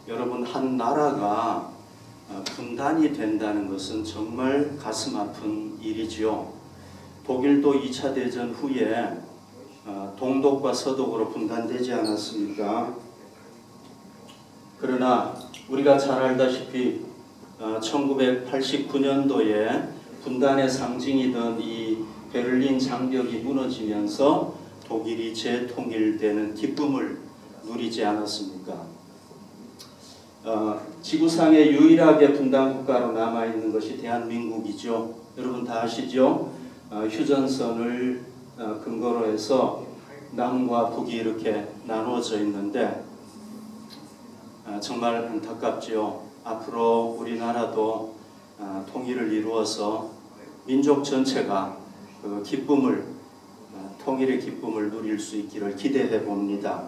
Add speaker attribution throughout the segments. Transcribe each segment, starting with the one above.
Speaker 1: 여러분, 한 나라가 분단이 된다는 것은 정말 가슴 아픈 일이지요. 독일도 2차 대전 후에 동독과 서독으로 분단되지 않았습니까? 그러나 우리가 잘 알다시피 1989년도에 분단의 상징이던 이 베를린 장벽이 무너지면서 독일이 재통일되는 기쁨을 누리지 않았습니까? 지구상에 유일하게 분단 국가로 남아있는 것이 대한민국이죠. 여러분 다 아시죠? 휴전선을 근거로 해서 남과 북이 이렇게 나누어져 있는데 정말 안타깝지요. 앞으로 우리나라도 통일을 이루어서 민족 전체가 그 기쁨을, 통일의 기쁨을 누릴 수 있기를 기대해 봅니다.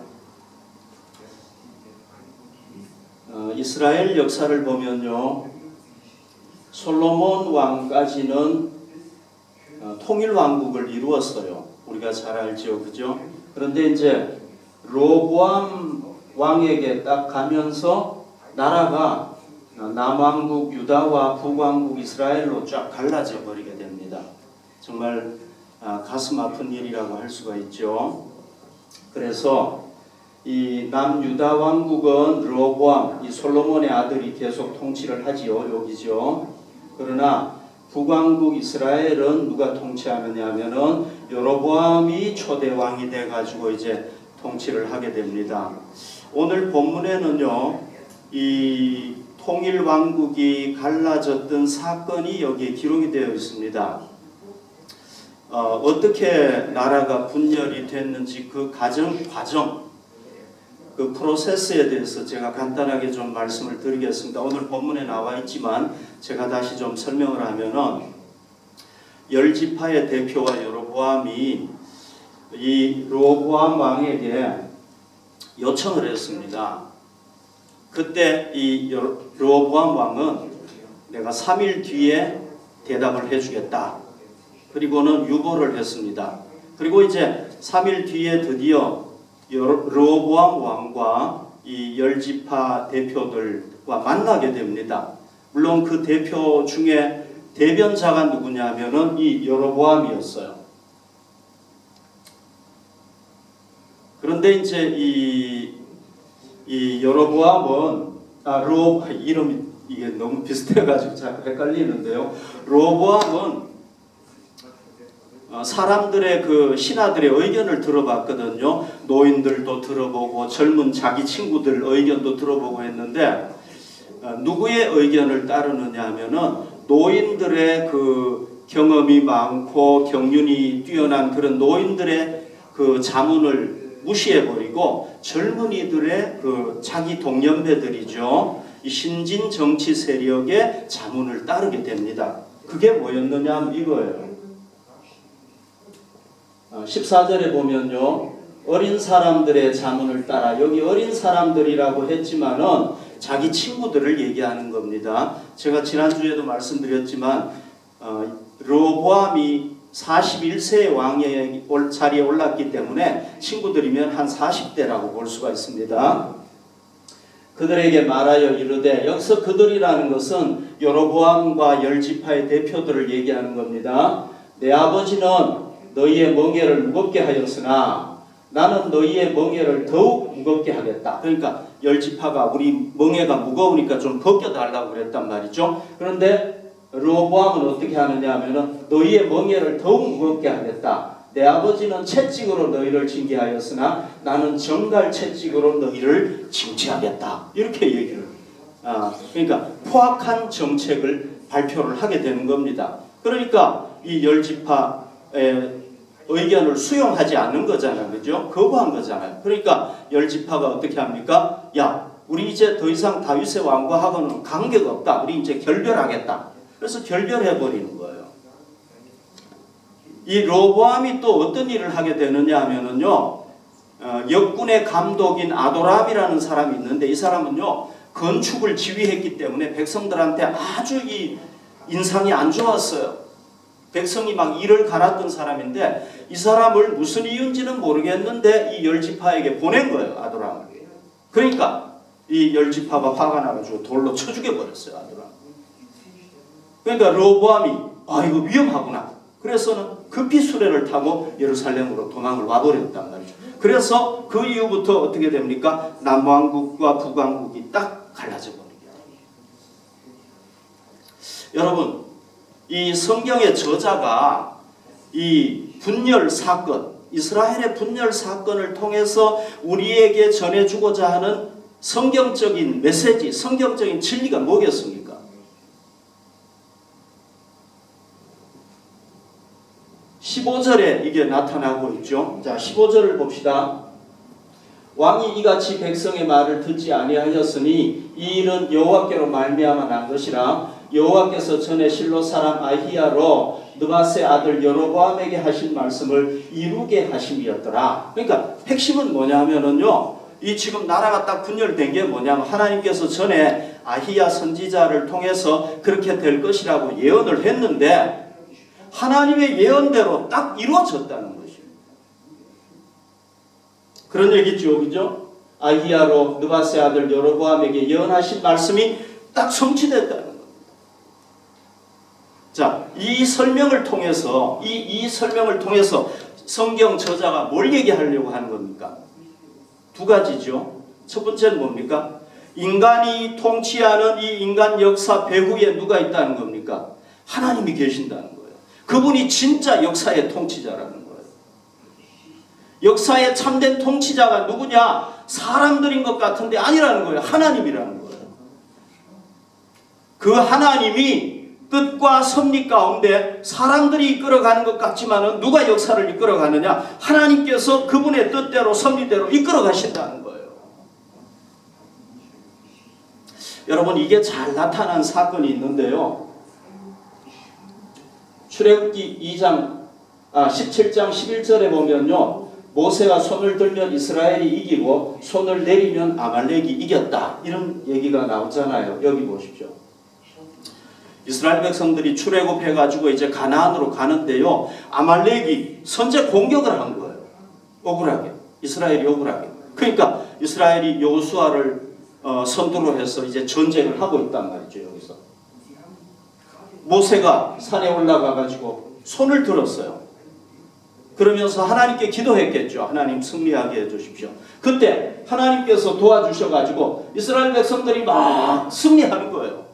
Speaker 1: 이스라엘 역사를 보면요, 솔로몬 왕까지는 통일 왕국을 이루었어요. 우리가 잘 알죠, 그죠? 그런데 이제 르호보암 왕에게 딱 가면서 나라가 남왕국 유다와 북왕국 이스라엘로 쫙 갈라져 버리게 됩니다. 정말 가슴 아픈 일이라고 할 수가 있죠. 그래서 이 남유다 왕국은 르호보암, 이 솔로몬의 아들이 계속 통치를 하지요. 여기죠. 그러나 북왕국 이스라엘은 누가 통치하느냐 하면은 여로보암이 초대 왕이 돼 가지고 이제 통치를 하게 됩니다. 오늘 본문에는요, 이 통일 왕국이 갈라졌던 사건이 여기에 기록이 되어 있습니다. 어떻게 나라가 분열이 됐는지 그 과정, 그 프로세스에 대해서 제가 간단하게 좀 말씀을 드리겠습니다. 오늘 본문에 나와 있지만 제가 다시 좀 설명을 하면은 열지파의 대표와 여로보암이 이 르호보암 왕에게 요청을 했습니다. 그때 이 르호보암 왕은 내가 3일 뒤에 대답을 해주겠다. 그리고는 유보를 했습니다. 그리고 이제 3일 뒤에 드디어 르호보암 왕과 이 열지파 대표들과 만나게 됩니다. 물론 그 대표 중에 대변자가 누구냐면은 이 여로보암이었어요. 그런데 이제 이 여로보암은 이름이 이게 너무 비슷해가지고 자꾸 헷갈리는데요. 르호보암은 사람들의 그 신하들의 의견을 들어봤거든요. 노인들도 들어보고 젊은 자기 친구들 의견도 들어보고 했는데 누구의 의견을 따르느냐 하면은 노인들의 그 경험이 많고 경륜이 뛰어난 그런 노인들의 그 자문을 무시해버리고 젊은이들의 그 자기 동년배들이죠. 이 신진 정치 세력의 자문을 따르게 됩니다. 그게 뭐였느냐 하면 이거예요. 14절에 보면요, 어린 사람들의 자문을 따라, 여기 어린 사람들이라고 했지만은 자기 친구들을 얘기하는 겁니다. 제가 지난주에도 말씀드렸지만 르호보암이 41세의 왕의 자리에 올랐기 때문에 친구들이면 한 40대라고 볼 수가 있습니다. 그들에게 말하여 이르되, 여기서 그들이라는 것은 여로보암과 열지파의 대표들을 얘기하는 겁니다. 내 아버지는 너희의 멍에를 무겁게 하였으나 나는 너희의 멍에를 더욱 무겁게 하겠다. 그러니까 열지파가 우리 멍에가 무거우니까 좀 벗겨달라고 그랬단 말이죠. 그런데 르호보암은 어떻게 하느냐 하면은 너희의 멍에를 더욱 무겁게 하겠다. 내 아버지는 채찍으로 너희를 징계하였으나 나는 정갈 채찍으로 너희를 징치하겠다. 이렇게 얘기를. 그러니까 포악한 정책을 발표를 하게 되는 겁니다. 그러니까 이 열지파의 의견을 수용하지 않는 거잖아요. 그죠? 거부한 거잖아요. 그러니까 열지파가 어떻게 합니까? 야, 우리 이제 더 이상 다윗의 왕과하고는 관계가 없다. 우리 이제 결별하겠다. 그래서 결별해버리는 거예요. 이 르호보암이 또 어떤 일을 하게 되느냐 하면은요, 역군의 감독인 아도람이라는 사람이 있는데 이 사람은요, 건축을 지휘했기 때문에 백성들한테 아주 이 인상이 안 좋았어요. 백성이 막 이를 갈았던 사람인데 이 사람을 무슨 이유인지는 모르겠는데 이 열지파에게 보낸 거예요. 아도람을. 그러니까 이 열지파가 화가 나가지고 돌로 쳐 죽여버렸어요. 아들아. 그러니까 르호보암이 이거 위험하구나. 그래서는 급히 수레를 타고 예루살렘으로 도망을 와버렸단 말이죠. 그래서 그 이후부터 어떻게 됩니까? 남왕국과 북왕국이 딱 갈라져 버립니다. 여러분, 이 성경의 저자가 이 분열 사건, 이스라엘의 분열 사건을 통해서 우리에게 전해주고자 하는 성경적인 메시지, 성경적인 진리가 뭐겠습니까? 15절에 이게 나타나고 있죠. 자, 15절을 봅시다. 왕이 이같이 백성의 말을 듣지 아니하였으니 이 일은 여호와께로 말미암아 난 것이라. 여호와께서 전에 실로 사람 아히야로 느밧의 아들 여로보암에게 하신 말씀을 이루게 하심이었더라. 그러니까 핵심은 뭐냐면은요, 이 지금 나라가 딱 분열된 게 뭐냐면 하나님께서 전에 아히야 선지자를 통해서 그렇게 될 것이라고 예언을 했는데 하나님의 예언대로 딱 이루어졌다는 것입니다. 그런 얘기죠, 그죠? 아히야로 느밧의 아들 여로보암에게 예언하신 말씀이 딱 성취됐다는 겁니다. 자, 이 설명을 통해서 이 설명을 통해서 성경 저자가 뭘 얘기하려고 하는 겁니까? 두 가지죠. 첫 번째는 뭡니까? 인간이 통치하는 이 인간 역사 배후에 누가 있다는 겁니까? 하나님이 계신다는 거예요. 그분이 진짜 역사의 통치자라는 거예요. 역사의 참된 통치자가 누구냐? 사람들인 것 같은데 아니라는 거예요. 하나님이라는 거예요. 그 하나님이 뜻과 섭리 가운데 사람들이 이끌어가는 것 같지만은 누가 역사를 이끌어가느냐? 하나님께서 그분의 뜻대로 섭리대로 이끌어가신다는 거예요. 여러분, 이게 잘 나타난 사건이 있는데요. 출애굽기 17장 11절에 보면요, 모세가 손을 들면 이스라엘이 이기고 손을 내리면 아말렉이 이겼다, 이런 얘기가 나오잖아요. 여기 보십시오. 이스라엘 백성들이 출애굽해가지고 이제 가나안으로 가는데요, 아말렉이 선제 공격을 한 거예요. 억울하게, 이스라엘이 억울하게. 그러니까 이스라엘이 여호수아를 선두로 해서 이제 전쟁을 하고 있단 말이죠. 여기서 모세가 산에 올라가가지고 손을 들었어요. 그러면서 하나님께 기도했겠죠. 하나님 승리하게 해주십시오. 그때 하나님께서 도와주셔가지고 이스라엘 백성들이 막 승리하는 거예요.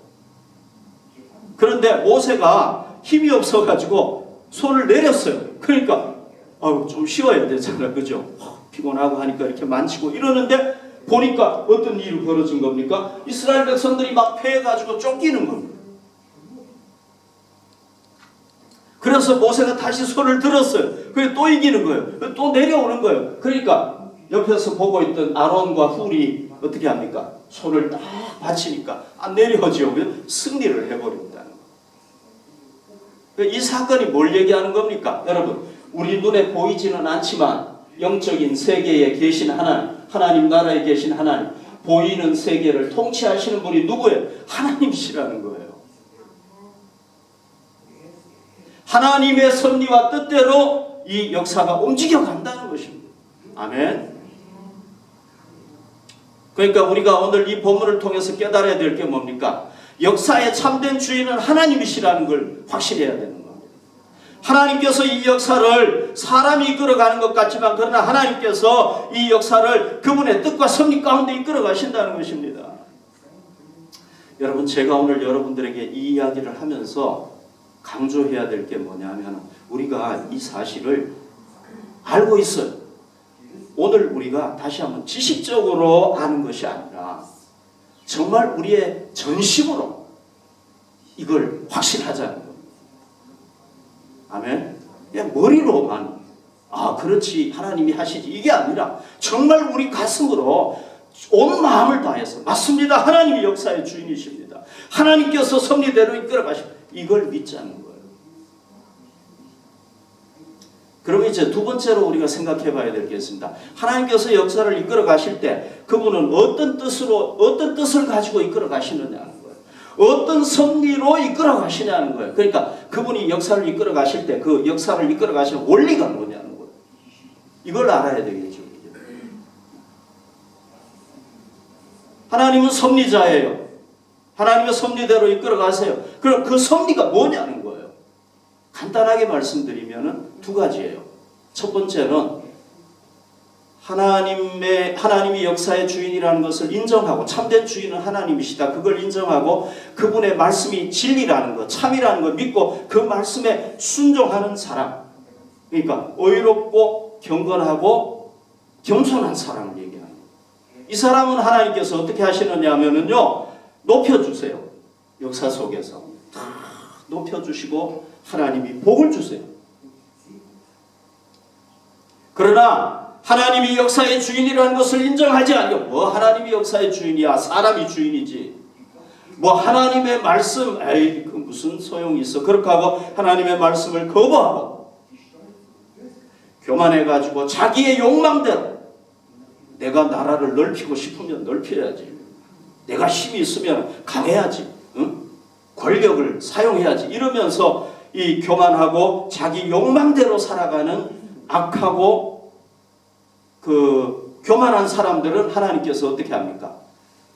Speaker 1: 그런데 모세가 힘이 없어가지고 손을 내렸어요. 그러니까 좀 쉬어야 되잖아요. 그죠? 피곤하고 하니까 이렇게 만지고 이러는데 보니까 어떤 일이 벌어진 겁니까? 이스라엘 백성들이 막 패해가지고 쫓기는 겁니다. 그래서 모세가 다시 손을 들었어요. 그게 또 이기는 거예요. 또 내려오는 거예요. 그러니까 옆에서 보고 있던 아론과 훌이 어떻게 합니까? 손을 딱 받치니까 안 내려오죠. 승리를 해버린다는 거예요. 이 사건이 뭘 얘기하는 겁니까? 여러분, 우리 눈에 보이지는 않지만 영적인 세계에 계신 하나님 나라에 계신 하나님, 보이는 세계를 통치하시는 분이 누구예요? 하나님이시라는 거예요. 하나님의 섭리와 뜻대로 이 역사가 움직여간다는 것입니다. 아멘. 그러니까 우리가 오늘 이 본문을 통해서 깨달아야 될 게 뭡니까? 역사의 참된 주인은 하나님이시라는 걸 확실해야 되는 겁니다. 하나님께서 이 역사를 사람이 이끌어가는 것 같지만 그러나 하나님께서 이 역사를 그분의 뜻과 섭리 가운데 이끌어 가신다는 것입니다. 여러분, 제가 오늘 여러분들에게 이 이야기를 하면서 강조해야 될 게 뭐냐면 우리가 이 사실을 알고 있어요. 오늘 우리가 다시 한번 지식적으로 아는 것이 아니라 정말 우리의 전심으로 이걸 확신하자는 겁니다. 아멘. 그냥 머리로만 그렇지 하나님이 하시지 이게 아니라 정말 우리 가슴으로 온 마음을 다해서 맞습니다. 하나님이 역사의 주인이십니다. 하나님께서 섭리대로 이끌어 가십니다. 이걸 믿자는 거예요. 그럼 이제 두 번째로 우리가 생각해 봐야 될 게 있습니다. 하나님께서 역사를 이끌어 가실 때 그분은 어떤 뜻을 가지고 이끌어 가시느냐는 거예요. 어떤 섭리로 이끌어 가시냐는 거예요. 그러니까 그분이 역사를 이끌어 가실 때 그 역사를 이끌어 가시는 원리가 뭐냐는 거예요. 이걸 알아야 되겠죠. 하나님은 섭리자예요. 하나님의 섭리대로 이끌어 가세요. 그럼 그 섭리가 뭐냐는 거예요. 간단하게 말씀드리면 두 가지예요. 첫 번째는 하나님이 역사의 주인이라는 것을 인정하고, 참된 주인은 하나님이시다, 그걸 인정하고 그분의 말씀이 진리라는 것, 참이라는 걸 믿고 그 말씀에 순종하는 사람, 그러니까 의롭고 경건하고 겸손한 사람을 얘기하는 거예요. 이 사람은 하나님께서 어떻게 하시느냐 하면은요, 높여주세요. 역사 속에서 다 높여주시고 하나님이 복을 주세요. 그러나 하나님이 역사의 주인이라는 것을 인정하지 않고, 뭐 하나님이 역사의 주인이야, 사람이 주인이지, 뭐 하나님의 말씀, 에이 그 무슨 소용이 있어, 그렇게 하고 하나님의 말씀을 거부하고 교만해가지고 자기의 욕망대로 내가 나라를 넓히고 싶으면 넓혀야지, 내가 힘이 있으면 강해야지, 응? 권력을 사용해야지, 이러면서 이 교만하고 자기 욕망대로 살아가는 악하고 그 교만한 사람들은 하나님께서 어떻게 합니까?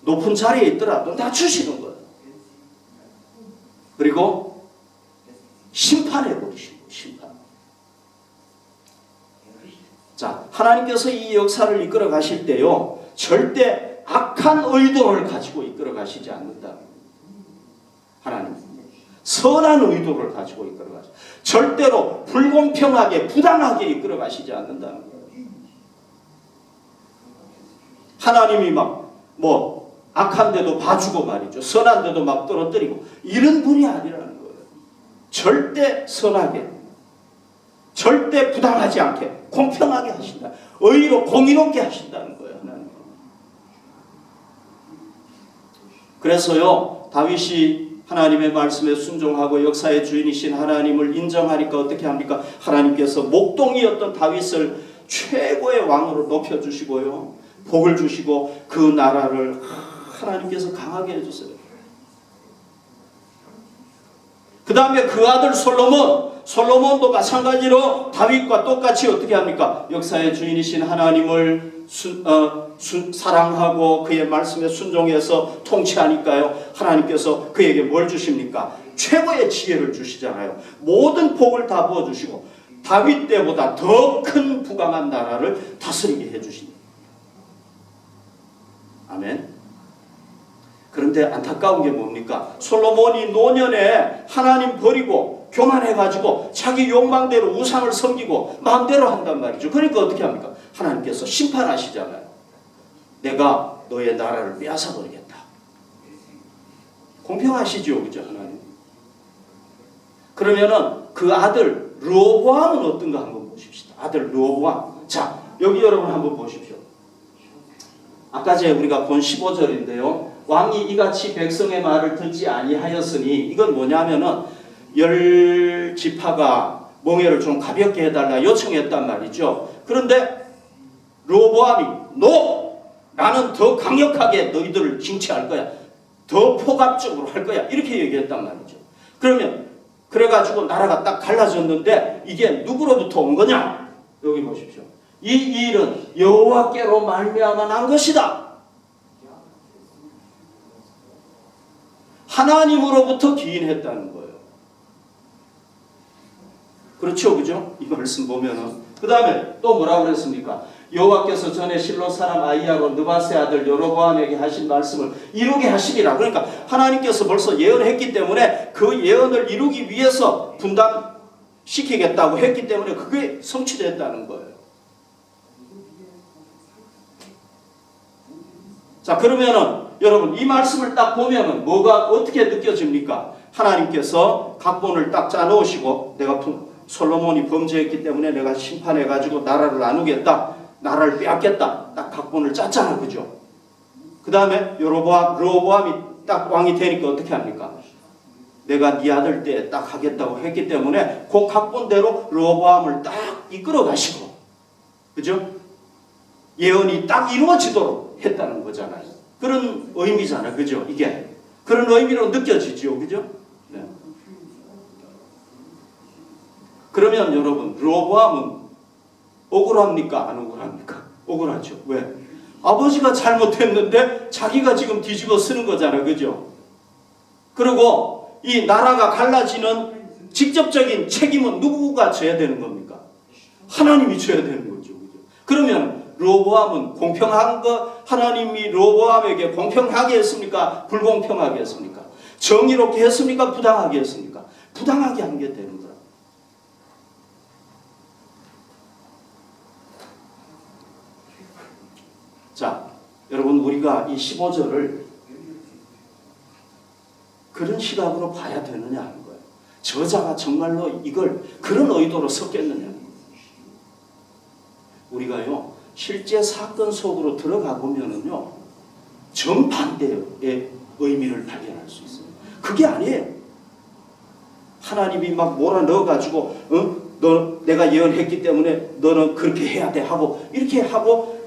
Speaker 1: 높은 자리에 있더라도 낮추시는 거예요. 그리고 심판해 버리시는 거예요. 심판. 자, 하나님께서 이 역사를 이끌어 가실 때요, 절대 악한 의도를 가지고 이끌어 가시지 않는다. 하나님 선한 의도를 가지고 이끌어 가시. 절대로 불공평하게 부당하게 이끌어 가시지 않는다는 거예요. 하나님이 막 뭐 악한데도 봐주고 말이죠, 선한데도 막 떨어뜨리고 이런 분이 아니라는 거예요. 절대 선하게, 절대 부당하지 않게 공평하게 하신다. 의로 공의롭게 하신다는 거예요. 하나님. 그래서요, 다윗이 하나님의 말씀에 순종하고 역사의 주인이신 하나님을 인정하니까 어떻게 합니까? 하나님께서 목동이었던 다윗을 최고의 왕으로 높여주시고요, 복을 주시고 그 나라를 하나님께서 강하게 해주세요. 그 다음에 그 아들 솔로몬도 마찬가지로 다윗과 똑같이 어떻게 합니까? 역사의 주인이신 하나님을 사랑하고 그의 말씀에 순종해서 통치하니까요, 하나님께서 그에게 뭘 주십니까? 최고의 지혜를 주시잖아요. 모든 복을 다 부어주시고 다윗 때보다 더 큰 부강한 나라를 다스리게 해주십니다. 아멘. 그런데 안타까운 게 뭡니까? 솔로몬이 노년에 하나님 버리고 교만해가지고 자기 욕망대로 우상을 섬기고 마음대로 한단 말이죠. 그러니까 어떻게 합니까? 하나님께서 심판하시잖아요. 내가 너의 나라를 빼앗아버리겠다. 공평하시죠, 그죠, 하나님? 그러면은 그 아들 르호보암은 어떤가 한번 보십시다. 아들 르호보암. 자, 여기 여러분 한번 보십시오. 아까 전에 우리가 본 15절인데요. 왕이 이같이 백성의 말을 듣지 아니하였으니, 이건 뭐냐면은 10지파가 멍에를 좀 가볍게 해달라 요청했단 말이죠. 그런데 르호보암이 나는 더 강력하게 너희들을 징치할 거야, 더 포갑적으로 할 거야, 이렇게 얘기했단 말이죠. 그러면 그래가지고 나라가 딱 갈라졌는데 이게 누구로부터 온 거냐? 여기 보십시오. 이 일은 여호와께로 말미암아 난 것이다. 하나님으로부터 기인했다는 거예요. 그렇죠, 그죠? 이 말씀 보면은 그 다음에 또 뭐라고 그랬습니까? 여호와께서 전에 실로 사람 아히야로 느바세 아들 여로보암에게 하신 말씀을 이루게 하시리라. 그러니까 하나님께서 벌써 예언했기 때문에 그 예언을 이루기 위해서 분담시키겠다고 했기 때문에 그게 성취됐다는 거예요. 자, 그러면은 여러분 이 말씀을 딱 보면은 뭐가 어떻게 느껴집니까? 하나님께서 각본을 딱 짜놓으시고, 내가 솔로몬이 범죄했기 때문에 내가 심판해가지고 나라를 나누겠다, 나라를 빼앗겠다, 딱 각본을 짰잖아, 그죠? 그 다음에 르호보암이 딱 왕이 되니까 어떻게 합니까? 내가 네 아들 때 딱 하겠다고 했기 때문에 그 각본대로 르호보암을 딱 이끌어 가시고, 그죠? 예언이 딱 이루어지도록 했다는 거잖아요. 그런 의미잖아요, 그죠? 이게 그런 의미로 느껴지죠, 그죠? 네. 그러면 여러분, 르호보암은 억울합니까? 안 억울합니까? 억울하죠. 왜? 아버지가 잘못했는데 자기가 지금 뒤집어 쓰는 거잖아요. 그죠? 그리고 이 나라가 갈라지는 직접적인 책임은 누구가 져야 되는 겁니까? 하나님이 져야 되는 거죠. 그죠? 그러면 르호보암은 공평한 거, 하나님이 르호보암에게 공평하게 했습니까? 불공평하게 했습니까? 정의롭게 했습니까? 부당하게 했습니까? 부당하게 한 게 되는 거라. 자, 여러분, 우리가 이 15절을 그런 시각으로 봐야 되느냐 하는 거예요. 저자가 정말로 이걸 그런 의도로 썼겠느냐 하는 거예요. 우리가요, 실제 사건 속으로 들어가 보면은요, 정반대의 의미를 발견할 수 있어요. 그게 아니에요. 하나님이 막 몰아넣어가지고, 너 내가 예언했기 때문에 너는 그렇게 해야 돼 하고, 이렇게 하고,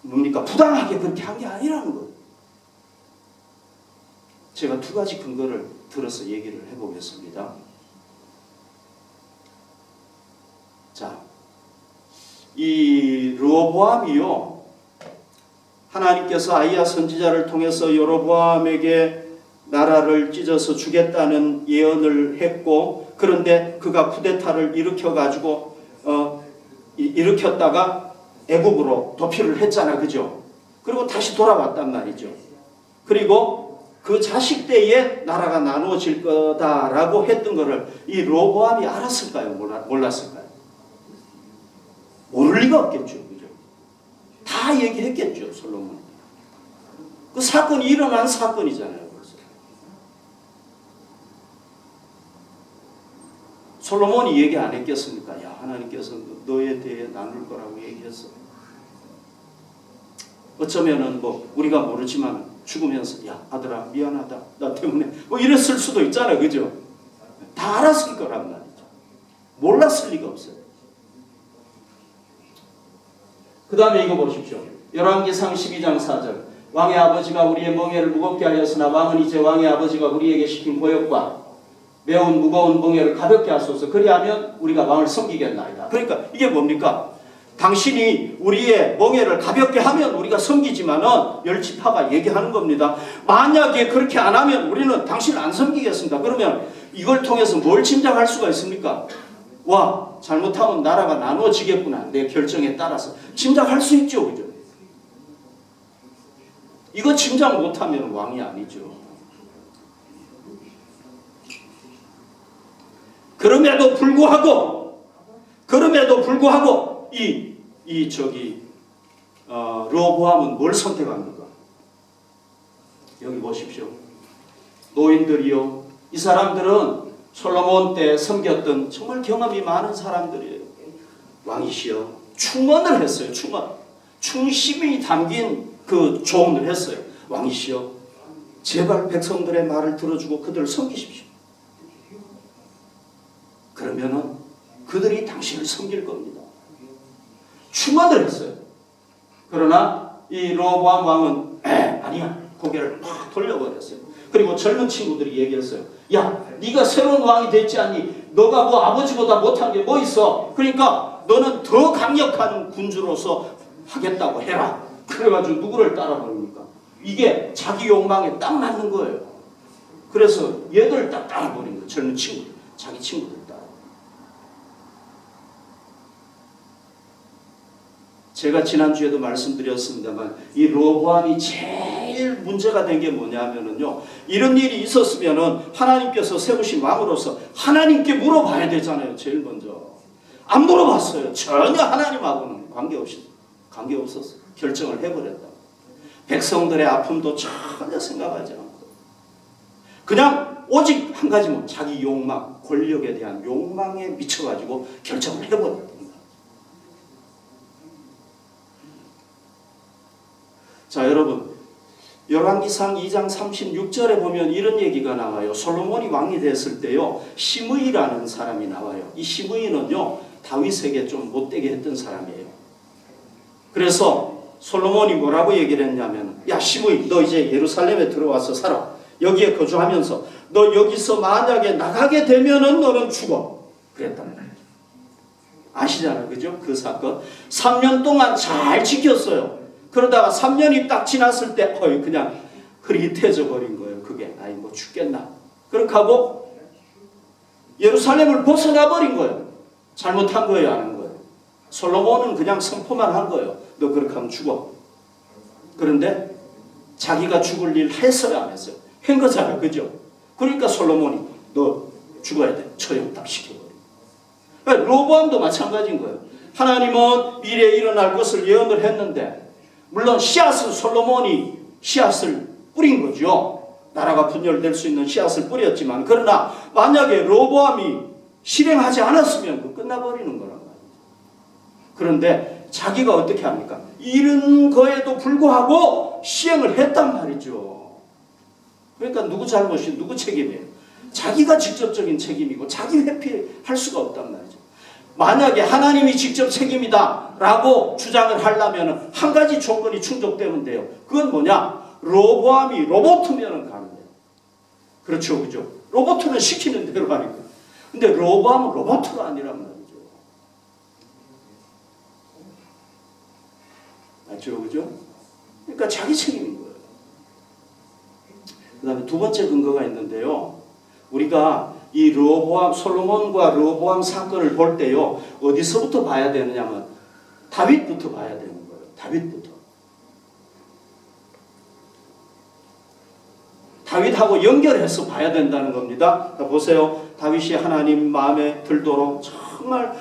Speaker 1: 뭡니까? 부당하게 그렇게 한 게 아니라는 거예요. 제가 두 가지 근거를 들어서 얘기를 해보겠습니다. 자, 이 르호보암이요, 하나님께서 아히야 선지자를 통해서 여로보암에게 나라를 찢어서 주겠다는 예언을 했고, 그런데 그가 쿠데타를 일으켜가지고 일으켰다가 애국으로 도피를 했잖아, 그죠? 그리고 다시 돌아왔단 말이죠. 그리고 그 자식 때에 나라가 나누어질 거다라고 했던 것을 이 르호보암이 알았을까요? 몰랐을까요? 모를 리가 없겠죠, 그죠? 다 얘기했겠죠, 솔로몬이. 그 사건이 일어난 사건이잖아요, 벌써. 솔로몬이 얘기 안 했겠습니까? 야, 하나님께서 너에 대해 나눌 거라고 얘기했어. 어쩌면은 뭐 우리가 모르지만 죽으면서 야, 아들아 미안하다, 나 때문에 뭐 이랬을 수도 있잖아요, 그죠? 다 알았을 거란 말이죠. 몰랐을 리가 없어요. 그 다음에 이거 보십시오. 열왕기상 12장 4절. 왕의 아버지가 우리의 멍에를 무겁게 하였으나 왕은 이제 왕의 아버지가 우리에게 시킨 고역과 매운 무거운 멍에를 가볍게 하소서. 그리하면 우리가 왕을 섬기겠나이다. 그러니까 이게 뭡니까? 당신이 우리의 멍에를 가볍게 하면 우리가 섬기지만은 열지파가 얘기하는 겁니다. 만약에 그렇게 안 하면 우리는 당신을 안 섬기겠습니다. 그러면 이걸 통해서 뭘 짐작할 수가 있습니까? 와, 잘못하면 나라가 나누어지겠구나, 내 결정에 따라서. 짐작할 수 있죠, 그죠? 이거 짐작 못하면 왕이 아니죠. 그럼에도 불구하고 르호보암은 뭘 선택합니까? 여기 보십시오. 노인들이요, 이 사람들은 솔로몬 때 섬겼던 정말 경험이 많은 사람들이에요. 왕이시여, 충언을 했어요. 충심이 담긴 그 조언을 했어요. 왕이시여, 제발 백성들의 말을 들어주고 그들을 섬기십시오. 그러면은 그들이 당신을 섬길 겁니다. 충언을 했어요. 그러나 이 르호보암 왕은 아니야, 고개를 팍 돌려버렸어요. 그리고 젊은 친구들이 얘기했어요. 야, 네가 새로운 왕이 됐지 않니? 너가 뭐 아버지보다 못한 게 뭐 있어? 그러니까 너는 더 강력한 군주로서 하겠다고 해라. 그래가지고 누구를 따라버립니까? 이게 자기 욕망에 딱 맞는 거예요. 그래서 얘들 딱 따라버린 거예요. 젊은 친구들, 자기 친구들 따라. 제가 지난주에도 말씀드렸습니다만 이 르호보암이 제일 문제가 된 게 뭐냐면은요, 이런 일이 있었으면은 하나님께서 세우신 왕으로서 하나님께 물어봐야 되잖아요. 제일 먼저 안 물어봤어요. 전혀 하나님하고는 관계없었어요. 결정을 해버렸다. 백성들의 아픔도 전혀 생각하지 않고 그냥 오직 한 가지면 자기 욕망, 권력에 대한 욕망에 미쳐가지고 결정을 해버렸다. 자, 여러분, 열왕기상 2장 36절에 보면 이런 얘기가 나와요. 솔로몬이 왕이 됐을 때요, 시므이라는 사람이 나와요. 이 시므이는요, 다윗에게 좀 못되게 했던 사람이에요. 그래서 솔로몬이 뭐라고 얘기를 했냐면, 야, 시므이, 너 이제 예루살렘에 들어와서 살아. 여기에 거주하면서 너 여기서 만약에 나가게 되면은 너는 죽어. 그랬단 말이에요. 아시잖아요. 그죠? 그 사건. 3년 동안 잘 지켰어요. 그러다가 3년이 딱 지났을 때 그냥 흐릿해져 버린 거예요. 그게 아이 뭐 죽겠나. 그렇게 하고 예루살렘을 벗어나 버린 거예요. 잘못한 거예요, 안 한 거예요? 솔로몬은 그냥 선포만 한 거예요. 너 그렇게 하면 죽어. 그런데 자기가 죽을 일 했어요, 안 했어요? 한 거잖아요. 그죠? 그러니까 솔로몬이 너 죽어야 돼. 처형 딱 시켜버려. 그러니까 로보암도 마찬가지인 거예요. 하나님은 미래에 일어날 것을 예언을 했는데 물론 씨앗은 솔로몬이 씨앗을 뿌린 거죠. 나라가 분열될 수 있는 씨앗을 뿌렸지만 그러나 만약에 로보암이 실행하지 않았으면 그 끝나버리는 거란 말이죠. 그런데 자기가 어떻게 합니까? 이런 거에도 불구하고 시행을 했단 말이죠. 그러니까 누구 잘못이 누구 책임이에요? 자기가 직접적인 책임이고 자기 회피할 수가 없단 말이죠. 만약에 하나님이 직접 책임이다 라고 주장을 하려면 한 가지 조건이 충족되면 돼요. 그건 뭐냐? 로보암이 로봇이면 가는 거예요. 그렇죠, 그죠? 로봇은 시키는 대로 하니까. 근데 로보암은 로봇가 아니란 말이죠. 맞죠, 그죠? 그러니까 자기 책임인 거예요. 그 다음에 두 번째 근거가 있는데요. 우리가 이 르호보암, 솔로몬과 르호보암 사건을 볼 때요. 어디서부터 봐야 되느냐면 다윗부터 봐야 되는 거예요. 다윗부터. 다윗하고 연결해서 봐야 된다는 겁니다. 보세요. 다윗이 하나님 마음에 들도록 정말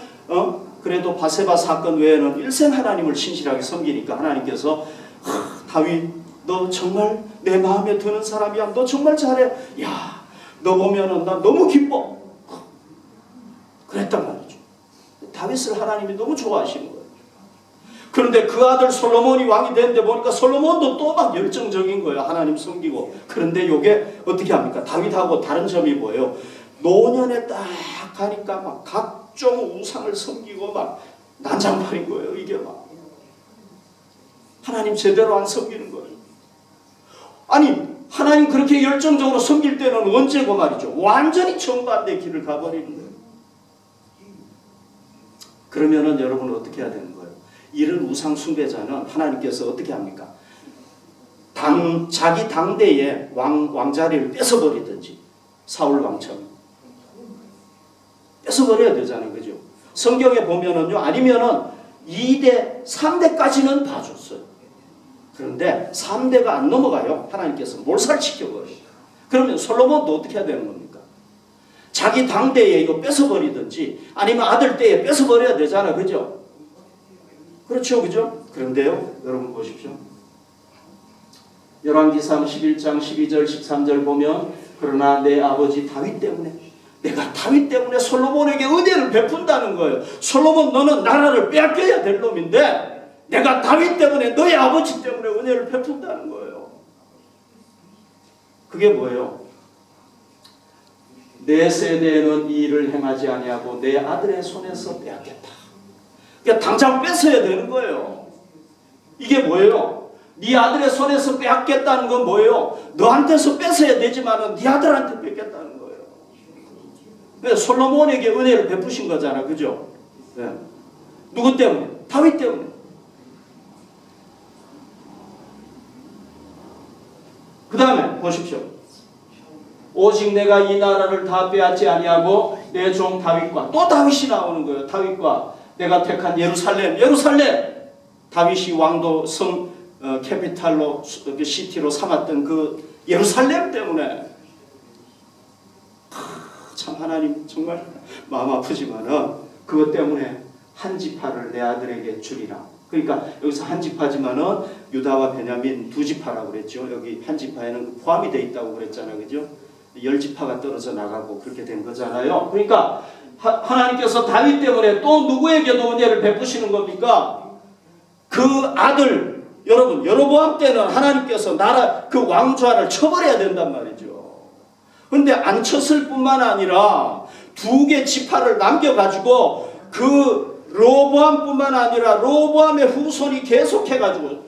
Speaker 1: 그래도 바세바 사건 외에는 일생 하나님을 신실하게 섬기니까 하나님께서 다윗 너 정말 내 마음에 드는 사람이야. 너 정말 잘해. 야, 너 보면은 나 너무 기뻐. 그랬단 말이죠. 다윗을 하나님이 너무 좋아하시는 거예요. 그런데 그 아들 솔로몬이 왕이 됐는데 보니까 솔로몬도 또 막 열정적인 거예요. 하나님 섬기고. 그런데 이게 어떻게 합니까? 다윗하고 다른 점이 뭐예요? 노년에 딱 가니까 막 각종 우상을 섬기고 막 난장판인 거예요. 이게 막. 하나님 제대로 안 섬기는 거예요. 아니 하나님 그렇게 열정적으로 섬길 때는 언제고 말이죠. 완전히 정반대 길을 가버리는 거예요. 그러면은 여러분은 어떻게 해야 되는 거예요? 이런 우상 숭배자는 하나님께서 어떻게 합니까? 자기 당대의 왕자리를 뺏어버리든지 사울 왕처럼 뺏어버려야 되잖아요. 그죠? 성경에 보면은요. 아니면은 2대, 3대까지는 봐줬어요. 그런데 3대가 안 넘어가요. 하나님께서 몰살시켜버려요. 그러면 솔로몬도 어떻게 해야 되는 겁니까? 자기 당대에 이거 뺏어버리든지 아니면 아들 때에 뺏어버려야 되잖아. 그죠? 그렇죠. 그죠? 그런데요. 여러분 보십시오. 열왕기상 11장 12절 13절 보면 그러나 내 아버지 다윗 때문에 내가 다윗 때문에 솔로몬에게 은혜를 베푼다는 거예요. 솔로몬 너는 나라를 빼앗겨야 될 놈인데 내가 다윗 때문에 너의 아버지 때문에 은혜를 베푼다는 거예요. 그게 뭐예요? 내 세대에는 이 일을 행하지 아니하고 내 아들의 손에서 빼앗겠다. 그러니까 당장 뺏어야 되는 거예요. 이게 뭐예요? 네 아들의 손에서 빼앗겠다는 건 뭐예요? 너한테서 뺏어야 되지만 네 아들한테 뺏겠다는 거예요. 그래서 솔로몬에게 은혜를 베푸신 거잖아. 그죠? 네. 누구 때문에? 다윗 때문에. 그 다음에 보십시오. 오직 내가 이 나라를 다 빼앗지 아니하고 내 종 다윗과 또 다윗이 나오는 거예요. 다윗과 내가 택한 예루살렘. 다윗이 왕도 성 캐피탈로 시티로 삼았던 그 예루살렘 때문에 참 하나님 정말 마음 아프지만은 그것 때문에 한 지파를 내 아들에게 주리라. 그러니까 여기서 한 지파지만은 유다와 베냐민 두 지파라고 그랬죠. 여기 한 지파에는 포함이 돼 있다고 그랬잖아요. 그죠? 10지파가 떨어져 나가고 그렇게 된 거잖아요. 그러니까 하나님께서 다윗 때문에 또 누구에게도 은혜를 베푸시는 겁니까? 그 아들 여러분 여로보암 때는 하나님께서 나라 그 왕좌를 쳐버려야 된단 말이죠. 그런데 안 쳤을 뿐만 아니라 두 개 지파를 남겨가지고 그 로보암뿐만 아니라 로보암의 후손이 계속해가지고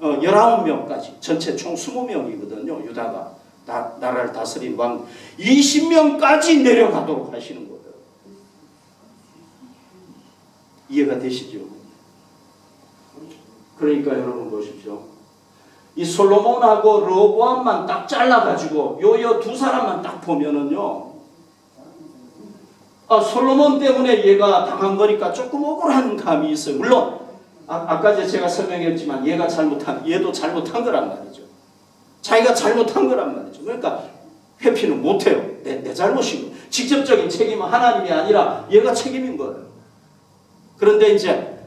Speaker 1: 19명까지 전체 총 20명이거든요. 유다가 나라를 다스린 왕 20명까지 내려가도록 하시는 거예요. 이해가 되시죠? 그러니까 여러분 보십시오. 이 솔로몬하고 르호보암만 딱 잘라가지고 요 두 사람만 딱 보면은요, 솔로몬 때문에 얘가 당한 거니까 조금 억울한 감이 있어요. 물론 아까 제가 설명했지만 얘도 잘못한 거란 말이죠. 자기가 잘못한 거란 말이죠. 그러니까 회피는 못해요. 내 잘못인 거예요. 직접적인 책임은 하나님이 아니라 얘가 책임인 거예요. 그런데 이제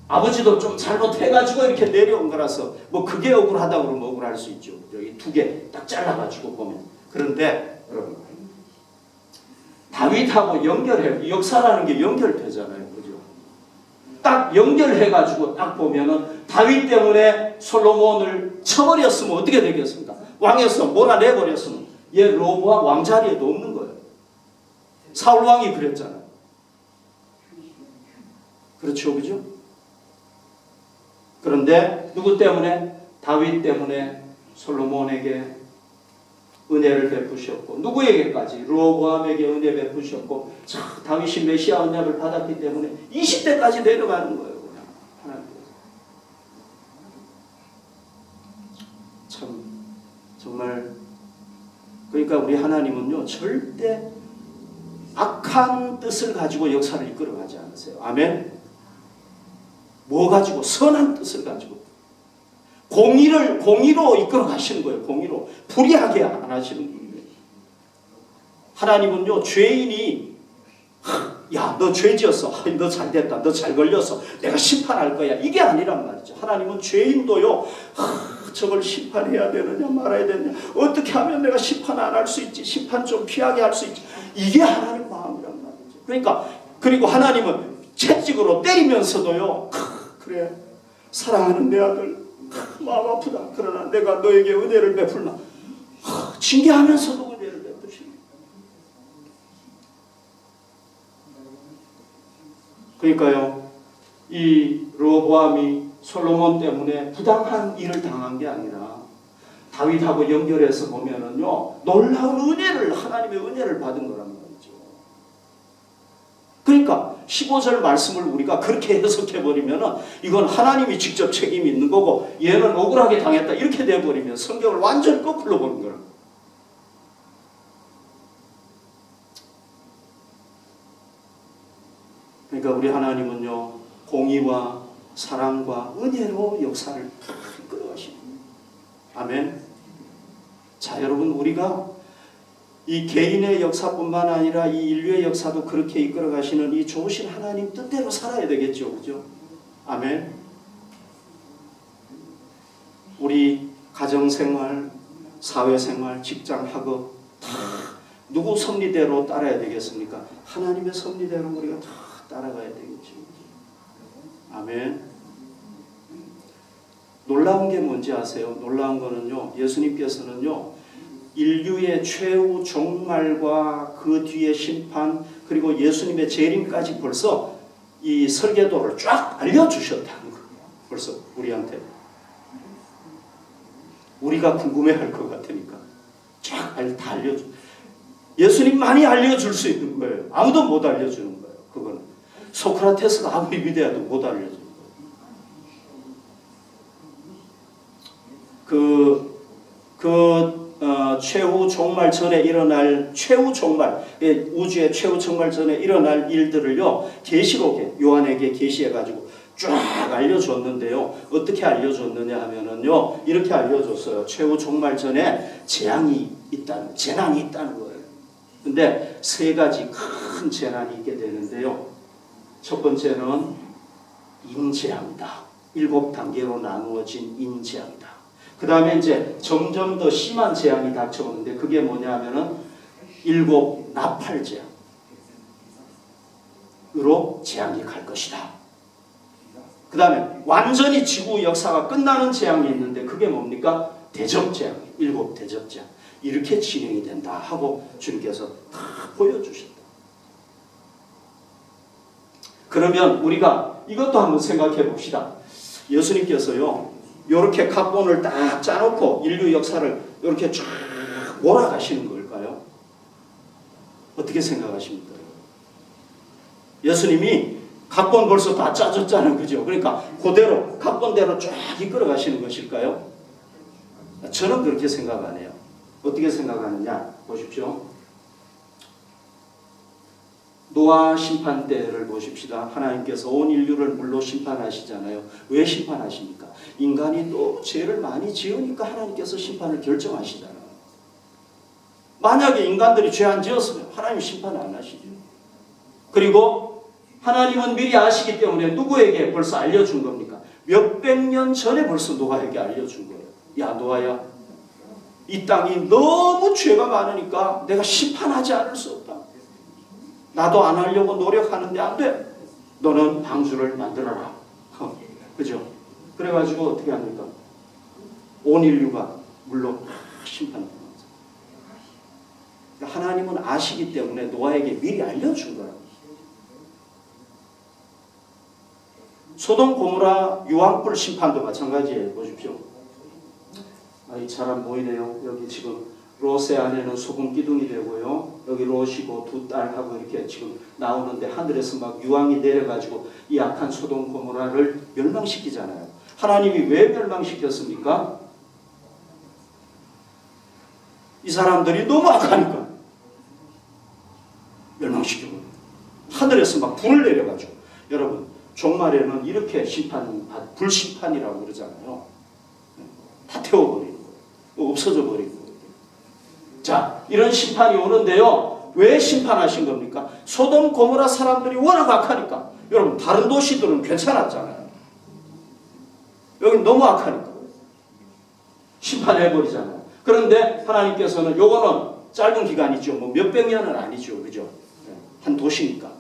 Speaker 1: 아버지도 좀 잘못해가지고 이렇게 내려온 거라서 뭐 그게 억울하다고 그러면 억울할 수 있죠. 여기 두 개 딱 잘라가지고 보면. 그런데 여러분, 다윗하고 연결해. 역사라는 게 연결되잖아요. 그죠? 딱 연결해가지고 딱 보면은 다윗 때문에 솔로몬을 쳐버렸으면 어떻게 되겠습니까? 왕에서 몰아내버렸으면 얘 르호보암 왕자리에도 없는 거예요. 사울 왕이 그랬잖아요. 그렇죠, 그죠? 그런데 누구 때문에? 다윗 때문에 솔로몬에게 은혜를 베푸셨고, 누구에게까지? 르호보암에게 은혜 베푸셨고, 다윗이 메시아 언약을 받았기 때문에 20대까지 내려가는 거예요. 그냥 하나님께서. 참 정말, 그러니까 우리 하나님은요 절대 악한 뜻을 가지고 역사를 이끌어가지 않으세요. 아멘. 뭐 가지고? 선한 뜻을 가지고 공의로 이끌어 가시는 거예요. 공의로. 불의하게 안 하시는 거예요. 하나님은요, 죄인이 야, 너 죄 지었어. 너 잘 됐다. 너 잘 걸렸어. 내가 심판할 거야. 이게 아니란 말이죠. 하나님은 죄인도요, 저걸 심판해야 되느냐 말아야 되느냐, 어떻게 하면 내가 심판 안 할 수 있지, 심판 좀 피하게 할 수 있지, 이게 하나님 마음이란 말이죠. 그러니까, 그리고 하나님은 채찍으로 때리면서도요, 그래, 사랑하는 내 아들, 마음 아프다. 그러나 내가 너에게 은혜를 베풀나. 징계하면서도 은혜를 베푸시네. 그러니까요, 이 르호보암이 솔로몬 때문에 부당한 일을 당한 게 아니라 다윗하고 연결해서 보면은요, 놀라운 은혜를, 하나님의 은혜를 받은 거란 말이죠. 그러니까 15절 말씀을 우리가 그렇게 해석해버리면은 이건 하나님이 직접 책임이 있는 거고 얘는 억울하게 당했다 이렇게 돼버리면 성경을 완전히 거꾸로 보는 거예요. 그러니까 우리 하나님은요, 공의와 사랑과 은혜로 역사를 이끌어가십니다. 아멘. 자, 여러분, 우리가 이 개인의 역사뿐만 아니라 이 인류의 역사도 그렇게 이끌어가시는 이 좋으신 하나님 뜻대로 살아야 되겠죠. 그죠? 아멘. 우리 가정생활, 사회생활, 직장, 학업 다 누구 섭리대로 따라야 되겠습니까? 하나님의 섭리대로 우리가 다 따라가야 되겠죠. 아멘. 놀라운 게 뭔지 아세요? 놀라운 거는요, 예수님께서는요, 인류의 최후 종말과 그 뒤의 심판, 그리고 예수님의 재림까지 벌써 이 설계도를 쫙 알려주셨다는 거예요. 벌써 우리한테. 우리가 궁금해할 것 같으니까 쫙 다 알려줘. 예수님만이 알려줄 수 있는 거예요. 아무도 못 알려주는 거예요. 그거는 소크라테스가 아무리 위대해도 못 알려주는 거예요. 최후 종말 전에 일어날 최후 종말, 우주의 최후 종말 전에 일어날 일들을요, 계시록에 요한에게 계시해가지고 쫙 알려줬는데요. 어떻게 알려줬느냐 하면은요, 이렇게 알려줬어요. 최후 종말 전에 재난이 있다는 거예요. 근데 세 가지 큰 재난이 있게 되는데요. 첫 번째는 인재앙이다. 7단계로 나누어진 인재앙이다. 그 다음에 이제 점점 더 심한 재앙이 닥쳐오는데 그게 뭐냐 하면은 7 나팔 재앙으로 재앙이 갈 것이다. 그 다음에 완전히 지구 역사가 끝나는 재앙이 있는데 그게 뭡니까? 대접재앙, 7 대접재앙. 이렇게 진행이 된다 하고 주님께서 다 보여주셨다. 그러면 우리가 이것도 한번 생각해 봅시다. 예수님께서요, 이렇게 각본을 딱 짜놓고 인류 역사를 이렇게 쫙 몰아가시는 걸까요? 어떻게 생각하십니까? 예수님이 각본 벌써 다 짜졌잖아요. 그죠? 그러니까 그대로 각본대로 쫙 이끌어 가시는 것일까요? 저는 그렇게 생각 안 해요. 어떻게 생각하느냐 보십시오. 노아 심판 때를 보십시다. 하나님께서 온 인류를 물로 심판하시잖아요. 왜 심판하십니까? 인간이 너무 죄를 많이 지으니까 하나님께서 심판을 결정하시잖아요. 만약에 인간들이 죄 안 지었으면 하나님 심판 안 하시죠. 그리고 하나님은 미리 아시기 때문에 누구에게 벌써 알려준 겁니까? 몇백 년 전에 벌써 노아에게 알려준 거예요. 야 노아야, 이 땅이 너무 죄가 많으니까 내가 심판하지 않을 수 없다. 나도 안 하려고 노력하는데 안 돼. 너는 방주를 만들어라. 그죠? 그래가지고 어떻게 합니까? 온 인류가 물로 심판을 받았어요. 하나님은 아시기 때문에 노아에게 미리 알려준 거예요. 소돔 고모라 유황불 심판도 마찬가지예요. 보십시오. 잘 안 보이네요. 여기 지금 롯의 아내는 소금 기둥이 되고요. 여기 롯이고 두 딸하고 이렇게 지금 나오는데 하늘에서 막 유황이 내려가지고 이 악한 소돔 고모라를 멸망시키잖아요. 하나님이 왜 멸망시켰습니까? 이 사람들이 너무 악하니까 멸망시키고 하늘에서 막 불을 내려가지고 여러분 종말에는 이렇게 불심판이라고 그러잖아요. 다 태워버리는 거예요. 없어져 버리는 거예요. 자, 이런 심판이 오는데요. 왜 심판하신 겁니까? 소돔 고모라 사람들이 워낙 악하니까. 여러분 다른 도시들은 괜찮았잖아요. 여기 너무 악하니까 심판해버리잖아요. 그런데 하나님께서는 요거는 짧은 기간이죠. 뭐 몇백 년은 아니죠. 그죠? 한 도시니까.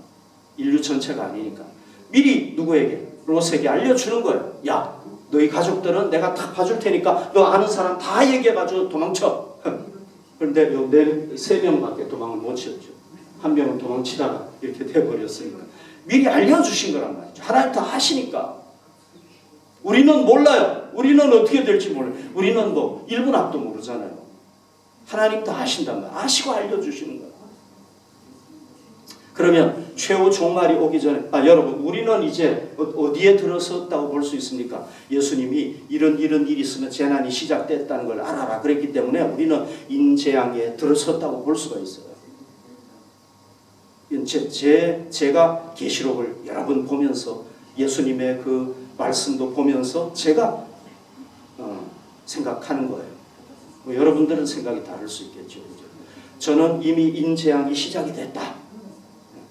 Speaker 1: 인류 전체가 아니니까. 미리 누구에게? 롯에게 알려주는 거예요. 야, 너희 가족들은 내가 다 봐줄 테니까 너 아는 사람 다 얘기해봐줘. 도망쳐. 그런데 요 세 명밖에 도망을 못 치었죠. 한 명은 도망치다가 이렇게 돼버렸으니까. 미리 알려주신 거란 말이죠. 하나님 다 하시니까. 우리는 몰라요. 우리는 어떻게 될지 몰라요. 우리는 뭐 1분 앞도 모르잖아요. 하나님 다 아신단 말이에요. 아시고 알려주시는 거예요. 그러면 최후 종말이 오기 전에 여러분 우리는 이제 어디에 들어섰다고 볼 수 있습니까? 예수님이 이런 일이 있으면 재난이 시작됐다는 걸 알아라 그랬기 때문에 우리는 인재앙에 들어섰다고 볼 수가 있어요. 제가 계시록을 여러 번 보면서 예수님의 그 말씀도 보면서 제가 생각하는 거예요. 뭐 여러분들은 생각이 다를 수 있겠죠. 저는 이미 인재앙이 시작이 됐다.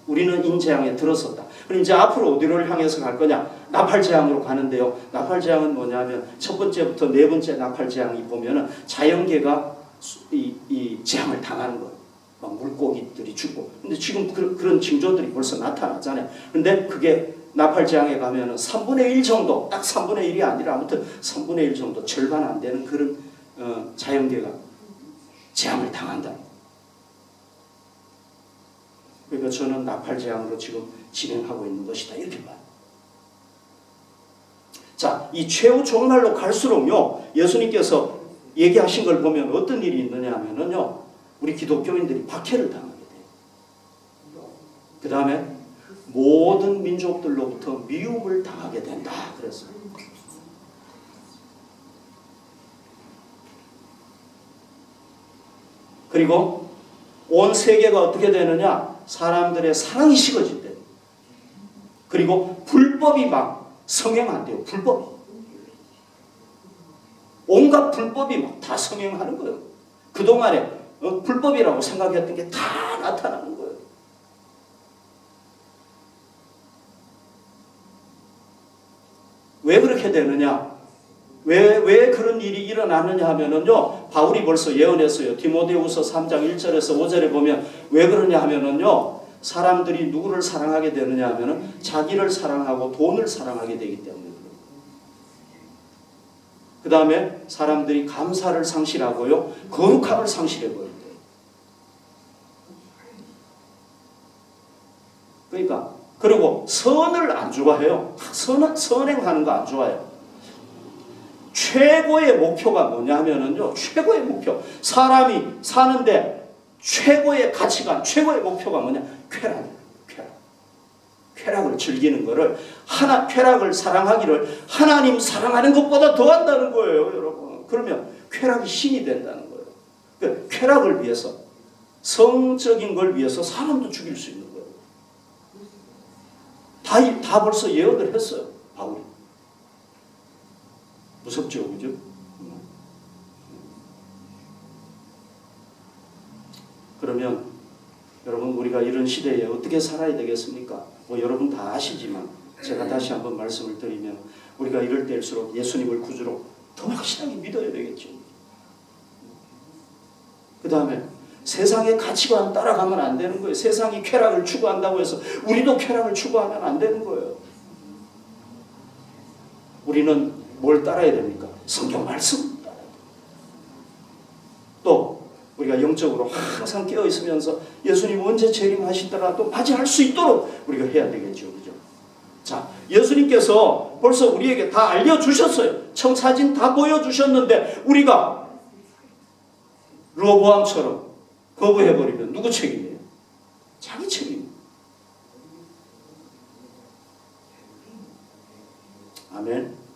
Speaker 1: 우리는 인재앙에 들어섰다. 그럼 이제 앞으로 어디를 향해서 갈 거냐? 나팔재앙으로 가는데요. 나팔재앙은 뭐냐면 첫 번째부터 네 번째 나팔재앙이 보면은 자연계가 이 재앙을 당하는 거예요. 막 물고기들이 죽고. 근데 지금 그런 징조들이 벌써 나타났잖아요. 근데 그게 나팔재앙에 가면은 3분의 1 정도, 딱 3분의 1이 아니라 아무튼 3분의 1 정도, 절반 안 되는 그런 자연계가 재앙을 당한다. 그러니까 저는 나팔재앙으로 지금 진행하고 있는 것이다. 이렇게 봐요. 자, 이 최후 종말로 갈수록요, 예수님께서 얘기하신 걸 보면 어떤 일이 있느냐 하면은요, 우리 기독교인들이 박해를 당하게 돼요. 그 다음에 모든 민족들로부터 미움을 당하게 된다. 그랬어요. 그리고 온 세계가 어떻게 되느냐? 사람들의 사랑이 식어진대요. 그리고 불법이 막 성행한대요. 불법이. 온갖 불법이 막 다 성행하는 거예요. 그동안에 불법이라고 생각했던 게 다 나타나는 거예요. 왜 그렇게 되느냐? 왜 그런 일이 일어나느냐 하면은요, 바울이 벌써 예언했어요. 디모데후서 3장 1절에서 5절에 보면 왜 그러냐 하면은요, 사람들이 누구를 사랑하게 되느냐 하면은 자기를 사랑하고 돈을 사랑하게 되기 때문에. 그 다음에 사람들이 감사를 상실하고요, 거룩함을 상실해버린대요. 그러니까, 그리고 선을 안 좋아해요. 선행하는 거 안 좋아해요. 최고의 목표가 뭐냐 하면은요, 최고의 목표. 사람이 사는데 최고의 가치관, 최고의 목표가 뭐냐? 쾌락이에요. 쾌락. 쾌락을 즐기는 거를 쾌락을 사랑하기를 하나님 사랑하는 것보다 더한다는 거예요, 여러분. 그러면 쾌락이 신이 된다는 거예요. 그러니까 쾌락을 위해서, 성적인 걸 위해서 사람도 죽일 수 있는 거예요. 다 벌써 예언을 했어요, 바울이. 무섭죠, 그죠? 그러면 여러분, 우리가 이런 시대에 어떻게 살아야 되겠습니까? 뭐 여러분 다 아시지만 제가 다시 한번 말씀을 드리면, 우리가 이럴 때일수록 예수님을 구주로 더 확실하게 믿어야 되겠죠. 그 다음에 세상의 가치관 따라가면 안 되는 거예요. 세상이 쾌락을 추구한다고 해서 우리도 쾌락을 추구하면 안 되는 거예요. 우리는 뭘 따라야 됩니까? 성경 말씀 따라야 돼요. 또 우리가 영적으로 항상 깨어 있으면서 예수님 언제 재림하시더라 또 맞이할 수 있도록 우리가 해야 되겠죠. 그죠? 자, 예수님께서 벌써 우리에게 다 알려주셨어요. 청사진 다 보여주셨는데 우리가 르호보암처럼 거부해버리면 누구 책임이에요? 자기 책임. 아멘.